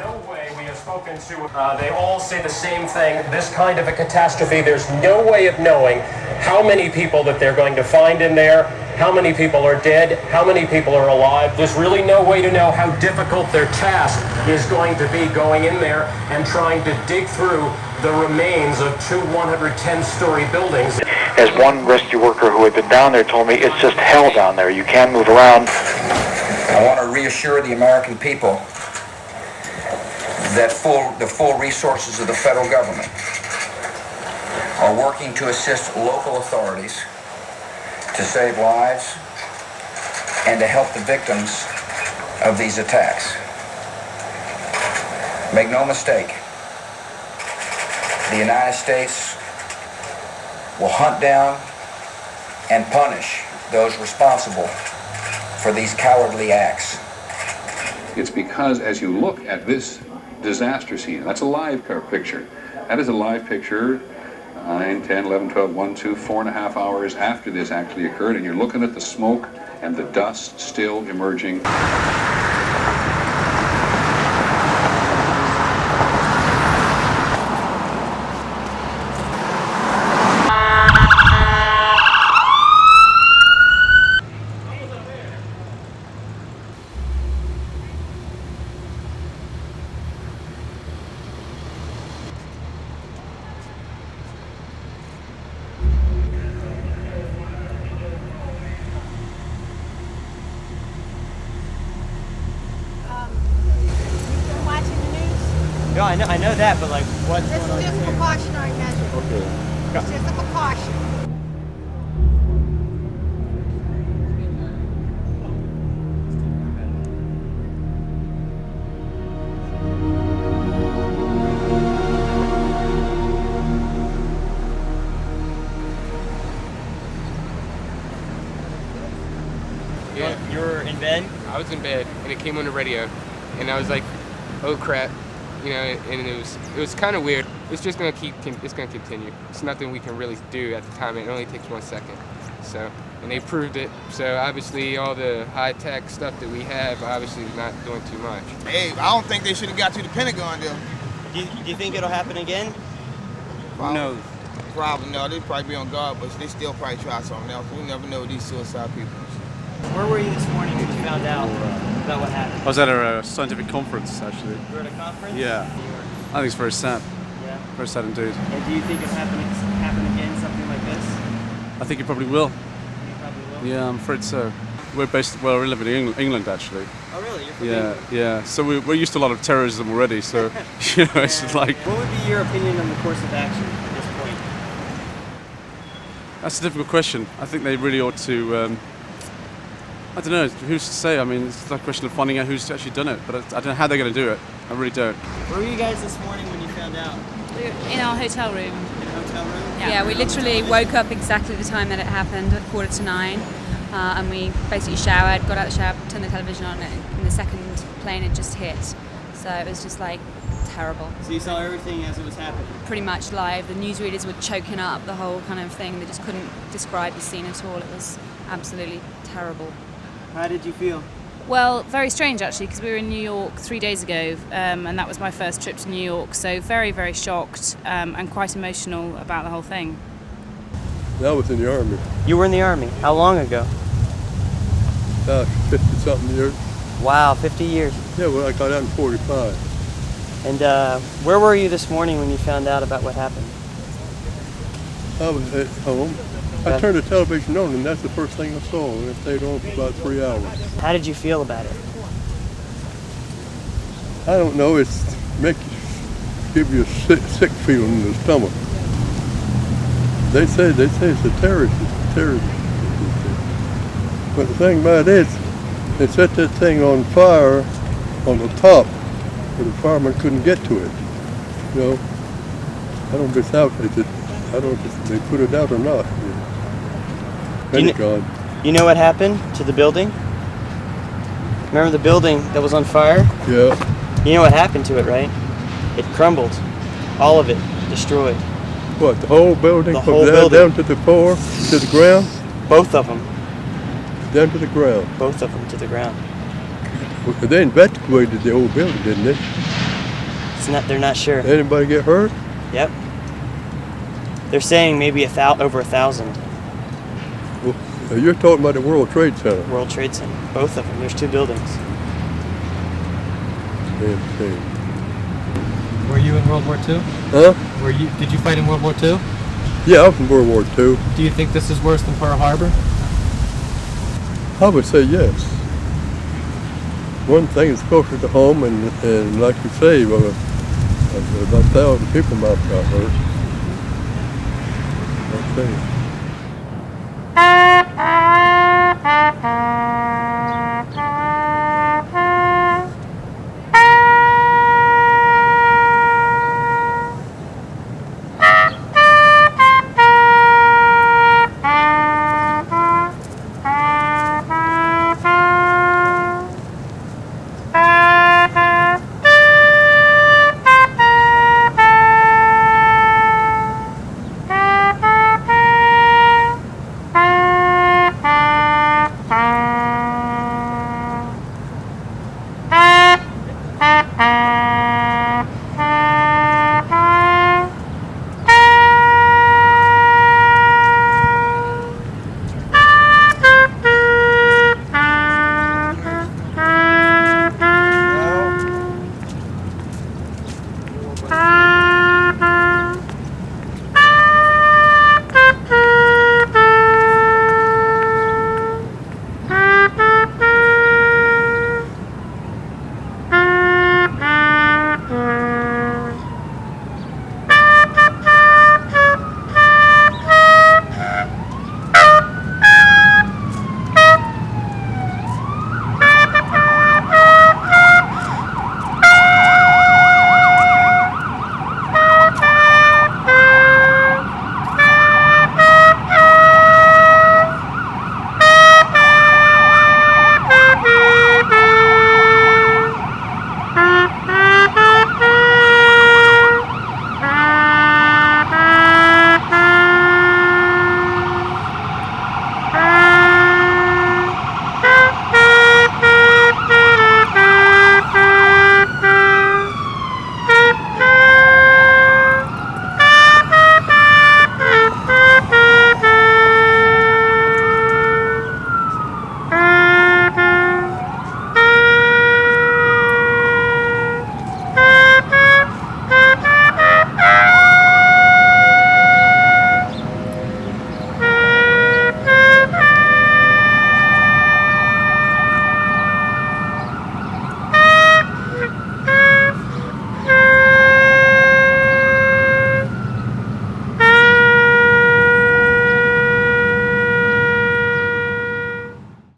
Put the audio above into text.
no way. We have spoken to, they all say the same thing. This kind of a catastrophe, there's no way of knowing how many people that they're going to find in there, how many people are dead, how many people are alive. There's really no way to know how difficult their task is going to be going in there and trying to dig through the remains of two 110-story buildings. As one rescue worker who had been down there told me, it's just hell down there. You can't move around. I want to reassure the American people that the full resources of the federal government are working to assist local authorities to save lives and to help the victims of these attacks. Make no mistake, the United States will hunt down and punish those responsible for these cowardly acts. It's because as you look at this disaster scene, that's a live picture. That is a live picture 9, 10, 11, 12, 1, 2, 4.5 hours after this actually occurred, and you're looking at the smoke and the dust still emerging. No, I know that, but like, what's This going on? is just a precautionary measure. Okay. It's just a precaution. Yeah. You were in bed? I was in bed, and it came on the radio, and I was like, oh crap. You know, and it was kind of weird. It's just gonna continue. It's nothing we can really do at the time. It only takes 1 second. So, and they proved it. So obviously, all the high-tech stuff that we have, obviously, is not doing too much. Hey, I don't think they should have got to the Pentagon though. Do you think it'll happen again? Who knows? Probably no. They'd probably be on guard, but they still probably try something else. We never know these suicide people. Where were you this morning when you found out about what happened? I was at a scientific conference, actually. You were at a conference? Yeah. I think it's very sad. Yeah. Very sad indeed. And do you think it'll happen again, something like this? I think it probably will. You probably will? Yeah, I'm afraid so. We live in England, actually. Oh, really? You're from Yeah, England? yeah. So we're used to a lot of terrorism already, so, you know, it's just like... What would be your opinion on the course of action at this point? That's a difficult question. I think they really ought to... I don't know, who's to say? I mean, it's a question of finding out who's actually done it, but I don't know how they're going to do it. I really don't. Where were you guys this morning when you found out? We were in our hotel room. In a hotel room? Yeah, we literally woke up exactly the time that it happened, at 9:15, and we basically showered, got out of the shower, turned the television on, and the second plane had just hit. So it was just like terrible. So you saw everything as it was happening? Pretty much live. The newsreaders were choking up the whole kind of thing. They just couldn't describe the scene at all. It was absolutely terrible. How did you feel? Well, very strange actually, because we were in New York 3 days ago, and that was my first trip to New York, so very, very shocked and quite emotional about the whole thing. I was in the Army. You were in the Army? How long ago? 50-something years. Wow, 50 years. Yeah, well, I got out in 45. And where were you this morning when you found out about what happened? I was at home. I turned the television on, and that's the first thing I saw, and it stayed on for about 3 hours. How did you feel about it? I don't know, give you a sick feeling in the stomach. They say it's a terrorist. But the thing about it is, they set that thing on fire on the top, but the fireman couldn't get to it. You know, I don't know if it's out. I don't know if they put it out or not. Pentagon. You know what happened to the building? Remember the building that was on fire? Yeah. You know what happened to it, right? It crumbled. All of it destroyed. What, the whole building? The whole From building. down to the floor, to the ground? Both of them. Down to the ground. Both of them to the ground. Well, they evacuated the whole building, didn't they? They're not sure. Anybody get hurt? Yep. They're saying maybe over 1,000. Well, you're talking about the World Trade Center. World Trade Center. Both of them. There's 2 buildings. Same thing. Were you in World War II? Huh? Did you fight in World War II? Yeah, I was in World War II. Do you think this is worse than Pearl Harbor? I would say yes. One thing is closer to home, and like you say, about 1,000 people might have got hurt. Okay. Ah!